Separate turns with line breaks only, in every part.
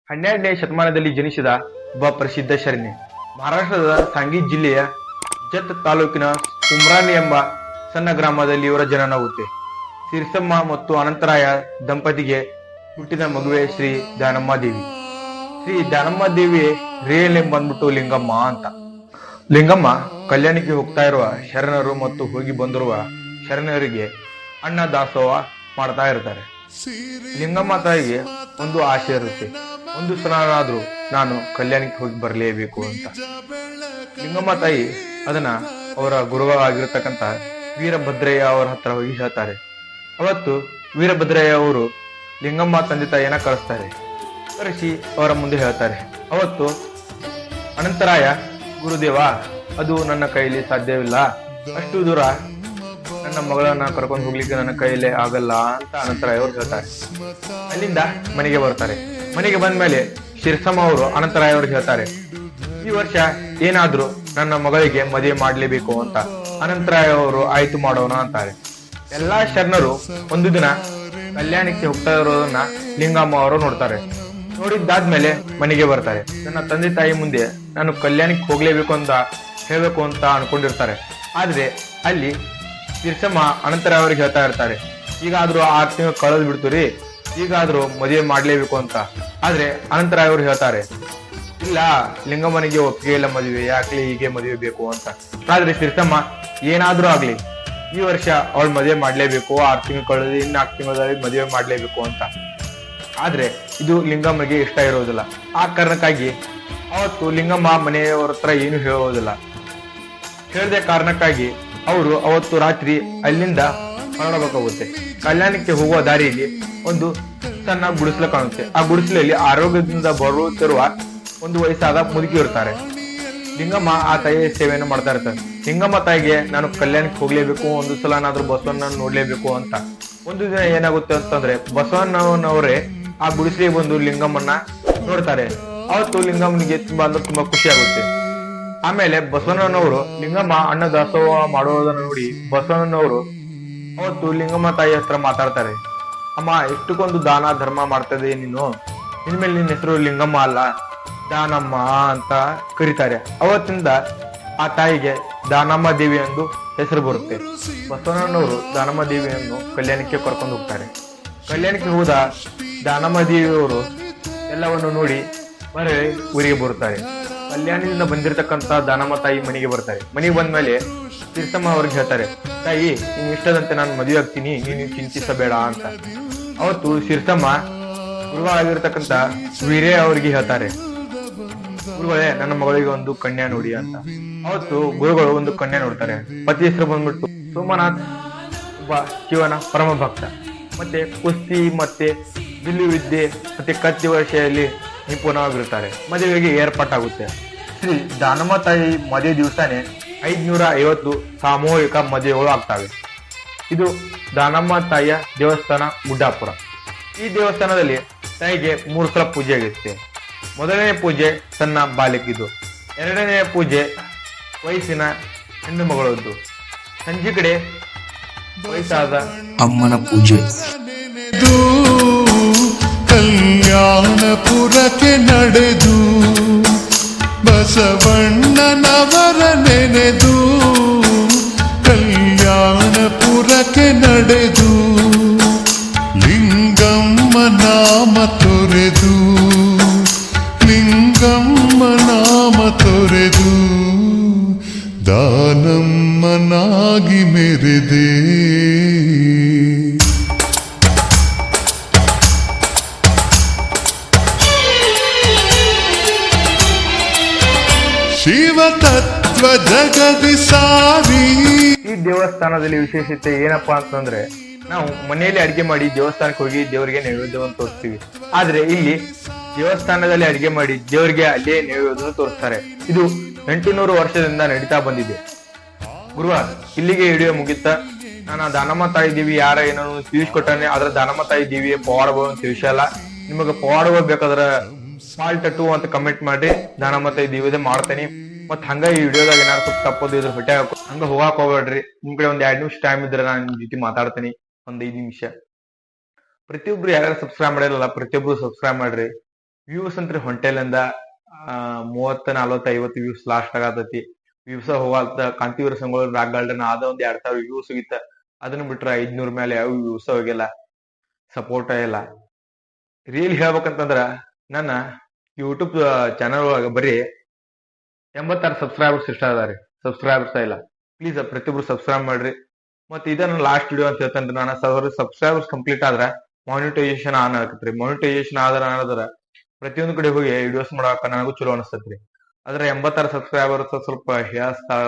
ಹನ್ನೆರಡನೇ ಶತಮಾನದಲ್ಲಿ ಜನಿಸಿದ ಒಬ್ಬ ಪ್ರಸಿದ್ಧ ಶರಣೆ. ಮಹಾರಾಷ್ಟ್ರದ ಸಾಂಗಿ ಜಿಲ್ಲೆಯ ಜತ್ ತಾಲೂಕಿನ ಉಮ್ರಾನಿ ಎಂಬ ಸಣ್ಣ ಗ್ರಾಮದಲ್ಲಿ ಇವರ ಜನನವಾಗುತ್ತೆ. ಸಿರ್ಸಮ್ಮ ಮತ್ತು ಅನಂತರಾಯ ದಂಪತಿಗೆ ಹುಟ್ಟಿದ ಮಗುವೆ ಶ್ರೀ ದಾನಮ್ಮ ದೇವಿ. ಶ್ರೀ ದಾನಮ್ಮ ದೇವಿ ರಿಯಲ್ ನೇಮ್ ಬಂದ್ಬಿಟ್ಟು ಲಿಂಗಮ್ಮ ಅಂತ. ಲಿಂಗಮ್ಮ ಕಲ್ಯಾಣಕ್ಕೆ ಹೋಗ್ತಾ ಇರುವ ಶರಣರು ಮತ್ತು ಹೋಗಿ ಬಂದಿರುವ ಶರಣರಿಗೆ ಅನ್ನ ದಾಸೋಹ ಮಾಡ್ತಾ ಇರ್ತಾರೆ. ಲಿಂಗಮ್ಮ ತಾಯಿಗೆ ಒಂದು ಆಸೆ ಇರುತ್ತೆ, ಒಂದು ಸಲನಾದ್ರೂ ನಾನು ಕಲ್ಯಾಣಕ್ಕೆ ಹೋಗಿ ಬರಲೇಬೇಕು ಅಂತ. ಲಿಂಗಮ್ಮ ತಾಯಿ ಅದನ್ನ ಅವರ ಗುರುಗಳಾಗಿರ್ತಕ್ಕಂಥ ವೀರಭದ್ರಯ್ಯ ಅವರ ಹತ್ರ ಹೋಗಿ ಹೇಳ್ತಾರೆ. ಅವತ್ತು ವೀರಭದ್ರಯ್ಯ ಅವರು ಲಿಂಗಮ್ಮ ತಂದೆ ತಾಯಿಯನ್ನ ಕರೆಸಿ ಅವರ ಮುಂದೆ ಹೇಳ್ತಾರೆ. ಅವತ್ತು ಅನಂತರಾಯ, ಗುರುದೇವ, ಅದು ನನ್ನ ಕೈಲಿ ಸಾಧ್ಯವಿಲ್ಲ, ಅಷ್ಟು ದೂರ ನನ್ನ ಮಗಳನ್ನ ಕರ್ಕೊಂಡು ಹೋಗ್ಲಿಕ್ಕೆ ನನ್ನ ಕೈಲೇ ಆಗಲ್ಲ ಅಂತ ಅನಂತರಾಯ ಅವರು ಹೇಳ್ತಾರೆ. ಅಲ್ಲಿಂದ ಮನೆಗೆ ಬರ್ತಾರೆ. ಮನೆಗೆ ಬಂದ್ಮೇಲೆ ಶಿರ್ಸಮ್ಮ ಅವರು ಅನಂತರಾಯ ಅವ್ರಿಗೆ ಹೇಳ್ತಾರೆ, ಈ ವರ್ಷ ಏನಾದ್ರೂ ನನ್ನ ಮಗಳಿಗೆ ಮದುವೆ ಮಾಡ್ಲೇಬೇಕು ಅಂತ. ಅನಂತರಾಯ ಅವರು ಆಯ್ತು ಮಾಡೋಣ ಅಂತಾರೆ. ಎಲ್ಲಾ ಶರಣರು ಒಂದು ದಿನ ಕಲ್ಯಾಣಕ್ಕೆ ಹೋಗ್ತಾ ಇರೋದನ್ನ ಲಿಂಗಮ್ಮ ಅವರು ನೋಡ್ತಾರೆ. ನೋಡಿದ್ದಾದ್ಮೇಲೆ ಮನೆಗೆ ಬರ್ತಾರೆ. ನನ್ನ ತಂದೆ ತಾಯಿ ಮುಂದೆ ನಾನು ಕಲ್ಯಾಣಕ್ಕೆ ಹೋಗ್ಲೇಬೇಕು ಅಂತ ಹೇಳ್ಬೇಕು ಅಂತ ಅನ್ಕೊಂಡಿರ್ತಾರೆ. ಆದ್ರೆ ಅಲ್ಲಿ ಶಿರ್ಸಮ್ಮ ಅನಂತರಾಯ ಅವ್ರಿಗೆ ಹೇಳ್ತಾ ಇರ್ತಾರೆ, ಈಗಾದ್ರೂ 6 ತಿಂಗಳು ಕಳೆದ್ ಬಿಡ್ತು ರೀ, ಈಗಾದ್ರೂ ಮದುವೆ ಮಾಡ್ಲೇಬೇಕು ಅಂತ. ಆದ್ರೆ ಅನಂತರಾಯ ಅವ್ರು ಹೇಳ್ತಾರೆ, ಇಲ್ಲ, ಲಿಂಗಮ್ಮನಿಗೆ ಒಪ್ಪಿಗೆ ಇಲ್ಲ ಮದುವೆ, ಯಾಕ್ಲಿ ಹೀಗೆ ಮದುವೆ ಬೇಕು ಅಂತ. ಆದ್ರೆ ಶಿರ್ಸಮ್ಮ, ಏನಾದ್ರೂ ಆಗ್ಲಿ, ಈ ವರ್ಷ ಅವಳು ಮದುವೆ ಮಾಡ್ಲೇಬೇಕು, 6 ತಿಂಗಳು ಕಳೆದು 4 ತಿಂಗಳಲ್ಲಿ ಮದುವೆ ಮಾಡ್ಲೇಬೇಕು ಅಂತ. ಆದ್ರೆ ಇದು ಲಿಂಗಮ್ಮಗೆ ಇಷ್ಟ ಇರೋದಿಲ್ಲ. ಆ ಕಾರಣಕ್ಕಾಗಿ ಅವತ್ತು ಲಿಂಗಮ್ಮ ಮನೆಯವರ ಹತ್ರ ಏನು ಹೇಳೋದಿಲ್ಲ. ಹೇಳದ ಕಾರಣಕ್ಕಾಗಿ ಅವರು ಅವತ್ತು ರಾತ್ರಿ ಅಲ್ಲಿಂದ ಹೊರಡಬೇಕಾಗುತ್ತೆ. ಕಲ್ಯಾಣಕ್ಕೆ ಹೋಗುವ ದಾರಿಯಲ್ಲಿ ಒಂದು ಸಣ್ಣ ಗುಡಿಸಲು ಕಾಣುತ್ತೆ. ಆ ಗುಡಿಸಲಲ್ಲಿ ಆರೋಗ್ಯದಿಂದ ಬರುತ್ತಿರುವ ಒಂದು ವಯಸ್ಸಾದ ಮುದುಕಿ ಇರ್ತಾರೆ. ಲಿಂಗಮ್ಮ ಆ ತಾಯಿಯ ಸೇವೆಯನ್ನು ಮಾಡ್ತಾ ಇರ್ತಾರೆ. ಲಿಂಗಮ್ಮ ತಾಯಿಗೆ ನಾನು ಕಲ್ಯಾಣಕ್ಕೆ ಹೋಗ್ಲೇಬೇಕು, ಒಂದು ಸಲನಾದ್ರೂ ಬಸವಣ್ಣ ನೋಡ್ಲೇಬೇಕು ಅಂತ. ಒಂದು ದಿನ ಏನಾಗುತ್ತೆ ಅಂತಂದ್ರೆ, ಬಸವಣ್ಣನವರೇ ಆ ಗುಡಿಸಲಿಗೆ ಬಂದು ಲಿಂಗಮ್ಮನ್ನ ನೋಡ್ತಾರೆ. ಅವತ್ತು ಲಿಂಗಮ್ಮನಿಗೆ ತುಂಬಾ ಖುಷಿ ಆಗುತ್ತೆ. ಆಮೇಲೆ ಬಸವಣ್ಣನವರು ಲಿಂಗಮ್ಮ ಅನ್ನ ದಾಸೋಹ ಮಾಡುವುದನ್ನು ನೋಡಿ ಬಸವಣ್ಣನವರು ಅವತ್ತು ಲಿಂಗಮ್ಮ ತಾಯಿ ಹತ್ರ ಮಾತಾಡ್ತಾರೆ. ಅಮ್ಮ, ಎಷ್ಟಕ್ಕೊಂದು ದಾನ ಧರ್ಮ ಮಾಡ್ತಾ ಇದೀಯ ನೀನು, ಇನ್ಮೇಲೆ ನಿನ್ನ ಹೆಸರು ಲಿಂಗಮ್ಮ ಅಲ್ಲ, ದಾನಮ್ಮ ಅಂತ ಕರೀತಾರೆ. ಅವತ್ತಿಂದ ಆ ತಾಯಿಗೆ ದಾನಮ್ಮ ದೇವಿ ಎಂದು ಹೆಸರು ಬರುತ್ತೆ. ಬಸವಣ್ಣನವರು ದಾನಮ್ಮ ದೇವಿಯನ್ನು ಕಲ್ಯಾಣಕ್ಕೆ ಕರ್ಕೊಂಡು ಹೋಗ್ತಾರೆ. ಕಲ್ಯಾಣಕ್ಕೆ ಹೋದ ದಾನಮ್ಮ ದೇವಿಯವರು ಎಲ್ಲವನ್ನು ನೋಡಿ ಮರಳಿ ಊರಿಗೆ ಬರುತ್ತಾರೆ. ಕಲ್ಯಾಣದಿಂದ ಬಂದಿರತಕ್ಕಂತ ದಾನಮ್ಮ ತಾಯಿ ಮನೆಗೆ ಬರ್ತಾರೆ. ಮನೆಗೆ ಬಂದ್ಮೇಲೆ ಶಿರ್ಸಮ್ಮ ಅವ್ರಿಗೆ ಹೇಳ್ತಾರೆ, ತಾಯಿ, ನಿನ್ ಇಷ್ಟದಂತೆ ನಾನು ಮದುವೆ ಆಗ್ತೀನಿ, ನೀನು ಚಿಂತಿಸಬೇಡ ಅಂತ. ಅವತ್ತು ಶಿರ್ಸಮ್ಮ ಗುರುಗಳಾಗಿರ್ತಕ್ಕಂಥ ವೀರೇ ಅವ್ರಿಗೆ ಹೇಳ್ತಾರೆ, ಗುರುಗಳೇ, ನನ್ನ ಮಗಳಿಗೆ ಒಂದು ಕನ್ಯಾ ನೋಡಿ ಅಂತ. ಅವತ್ತು ಗುರುಗಳು ಒಂದು ಕನ್ಯಾ ನೋಡ್ತಾರೆ. ಪತಿ ಹೆಸರು ಬಂದ್ಬಿಟ್ಟು ಸೋಮನಾಥ್, ಒಬ್ಬ ಶಿವನ ಪರಮ ಭಕ್ತ, ಮತ್ತೆ ಕುಸ್ತಿ ಮತ್ತೆ ಬಿಲ್ಲು ವಿದ್ಯೆ ಮತ್ತೆ ಕತ್ತಿ ವಿಷಯದಲ್ಲಿ ನಿಪುಣವಾಗಿರುತ್ತಾರೆ. ಮದುವೆಗೆ ಏರ್ಪಾಟಾಗುತ್ತೆ. ಶ್ರೀ ದಾನಮ್ಮ ತಾಯಿ ಮದುವೆ ದಿವಸನೇ 550 ಸಾಮೂಹಿಕ ಮದುವೆಗಳು ಆಗ್ತವೆ. ಇದು ದಾನಮ್ಮ ತಾಯಿಯ ದೇವಸ್ಥಾನ ಗುಡ್ಡಾಪುರ. ಈ ದೇವಸ್ಥಾನದಲ್ಲಿ ತಾಯಿಗೆ 3 ಸಲ ಪೂಜೆ ಆಗುತ್ತೆ. ಮೊದಲನೇ ಪೂಜೆ ಸಣ್ಣ ಬಾಲಕಿದು, ಎರಡನೇ ಪೂಜೆ ವಯಸ್ಸಿನ ಹೆಣ್ಣು ಮಗಳದ್ದು, ಸಂಜೆ ಕಡೆ ವಯಸ್ಸಾದ
ಅಮ್ಮನ ಪೂಜೆ.
ಕಲ್ಯಾಣಪುರಕ್ಕೆ ನಡೆದು ಬಸವಣ್ಣನವರ ನೆನೆದು, ಕಲ್ಯಾಣಪುರಕ್ಕೆ ನಡೆದು ಲಿಂಗಮ್ಮ ನಾಮ ತೊರೆದು, ಲಿಂಗಮ್ಮ ನಾಮ ತೊರೆದು ದಾನಮ್ಮನಾಗಿ ಮೆರೆದೆ. ಶಿವ ತತ್ವ ಜಗದಿ ಸಾರಿ.
ಈ ದೇವಸ್ಥಾನದಲ್ಲಿ ವಿಶೇಷತೆ ಏನಪ್ಪಾ ಅಂತಂದ್ರೆ, ನಾವು ಮನೆಯಲ್ಲಿ ಅಡಿಗೆ ಮಾಡಿ ದೇವಸ್ಥಾನಕ್ಕೆ ಹೋಗಿ ದೇವರಿಗೆ ನೈವೇದ್ಯವನ್ನು ತೋರಿಸ್ತೀವಿ. ಆದ್ರೆ ಇಲ್ಲಿ ದೇವಸ್ಥಾನದಲ್ಲಿ ಅಡಿಗೆ ಮಾಡಿ ದೇವರಿಗೆ ಅಲ್ಲೇ ನೈವೇದ್ಯವನ್ನು ತೋರಿಸ್ತಾರೆ. ಇದು 800 ವರ್ಷದಿಂದ ನಡೀತಾ ಬಂದಿದೆ. ಗುರುವ, ಇಲ್ಲಿಗೆ ವಿಡಿಯೋ ಮುಗಿತಾ. ನಾನು ದಾನಮ್ಮ ತಾಯಿ ದೇವಿ ಯಾರ ಏನೋ ತಿಳಿಸ್ಕೊಟ್ಟಾನೆ, ಅದ್ರ ದಾನಮ್ಮ ತಾಯಿ ದೇವಿಯ ಪವಾಡಗಳು ತಿಳಿಸಲ್ಲ. ನಿಮಗೆ ಪವಾಡಗಳು ಬೇಕಾದ್ರೆ ಫಾಲ್ಟ್ 2 ಅಂತ ಕಮೆಂಟ್ ಮಾಡಿ, ದಾನಮ್ಮ ತಾಯಿ ದೇವಿದೆ ಮಾಡ್ತೇನೆ. ಮತ್ ಹಂಗ ಈ ವಿಡಿಯೋದಾಗ ಏನಾರು ಸ್ವಲ್ಪ ತಪ್ಪೋದು ಇದ್ರ ಹೊಟ್ಟೆ ಹಂಗ ಹೋಗಾಕ್ ಹೋಗ್ಬೇಡ್ರಿ. ನಿಮ್ ಕಡೆ ಒಂದ್ 2 ನಿಮಿಷ ಟೈಮ್ ಇದ್ರೆ ನಾನು ನಿಮ್ ಜೊತೆ ಮಾತಾಡ್ತೀನಿ, ಒಂದ್ 5 ನಿಮಿಷ. ಪ್ರತಿಯೊಬ್ರು ಯಾರ್ಯಾರು ಸಬ್ಸ್ಕ್ರೈಬ್ ಮಾಡಿರಲ್ಲ ಪ್ರತಿಯೊಬ್ರು ಸಬ್ಸ್ಕ್ರೈಬ್ ಮಾಡ್ರಿ. ವ್ಯೂಸ್ ಅಂತ್ರಿ ಹೊಂಟೆಲಿಂದ 30, 40, 50 ವ್ಯೂಸ್ ಲಾಸ್ಟ್ ಆಗತೈತಿ. ವ್ಯೂಸ್ ಹೋಗಲ್ತ ಕಾಂತಿವೀರ ಸಂಗೊಳ್ಳಿ ರಾಕ್ ಗಾರ್ಡನ್ ಆದ ಒಂದ್ 2000 ವ್ಯೂಸ್ ಹೋಗಿತ್ತ. ಅದನ್ನ ಬಿಟ್ರ 500 ಮೇಲೆ ಯಾವ ವ್ಯೂಸ್ ಹೋಗಿಲ್ಲ, ಸಪೋರ್ಟ್ ಇಲ್ಲ. ರಿಯಲ್ ಹೇಳ್ಬೇಕಂತಂದ್ರ ನನ್ನ ಯೂಟ್ಯೂಬ್ ಚಾನಲ್ ಒಳಗ ಬರೀ 86 ಸಬ್ಸ್ಕ್ರೈಬರ್ಸ್ ಇಷ್ಟ ಅದಾರಿ, ಸಬ್ಸ್ಕ್ರೈಬರ್ಸ್ ಇಲ್ಲ. ಪ್ಲೀಸ್ ಪ್ರತಿಯೊಬ್ರು ಸಬ್ಸ್ಕ್ರೈಬ್ ಮಾಡ್ರಿ. ಮತ್ತೆ ಇದನ್ನ ಲಾಸ್ಟ್ ವಿಡಿಯೋ ಅಂತ ಹೇಳ್ತೇನ್ರಿ ನಾನು. ಸಬ್ಸ್ಕ್ರೈಬರ್ಸ್ ಕಂಪ್ಲೀಟ್ ಆದ್ರ ಮಾನಿಟೈಸೇಷನ್ ಆನ್ ಆಗತ್ರಿ. ಮಾನಿಟೈಸೇಷನ್ ಆದ್ರ ಪ್ರತಿಯೊಂದು ಕಡೆ ಹೋಗಿ ವಿಡಿಯೋಸ್ ಮಾಡಾಕ ನನಗೂ ಚಲೋ ಅನಿಸ್ತೈತ್ರಿ. ಆದ್ರೆ 86 ಸಬ್ಸ್ಕ್ರೈಬರ್ಸ್ ಸ್ವಲ್ಪ ಹೇಳ್ತಾರ,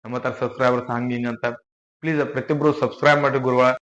86 ಸಬ್ಸ್ಕ್ರೈಬರ್ಸ್ ಹಂಗ ಹಿಂಗ ಅಂತ. ಪ್ಲೀಸ್ ಪ್ರತಿಯೊಬ್ರು ಸಬ್ಸ್ಕ್ರೈಬ್ ಮಾಡ್ರಿ ಗುರುಗಳ.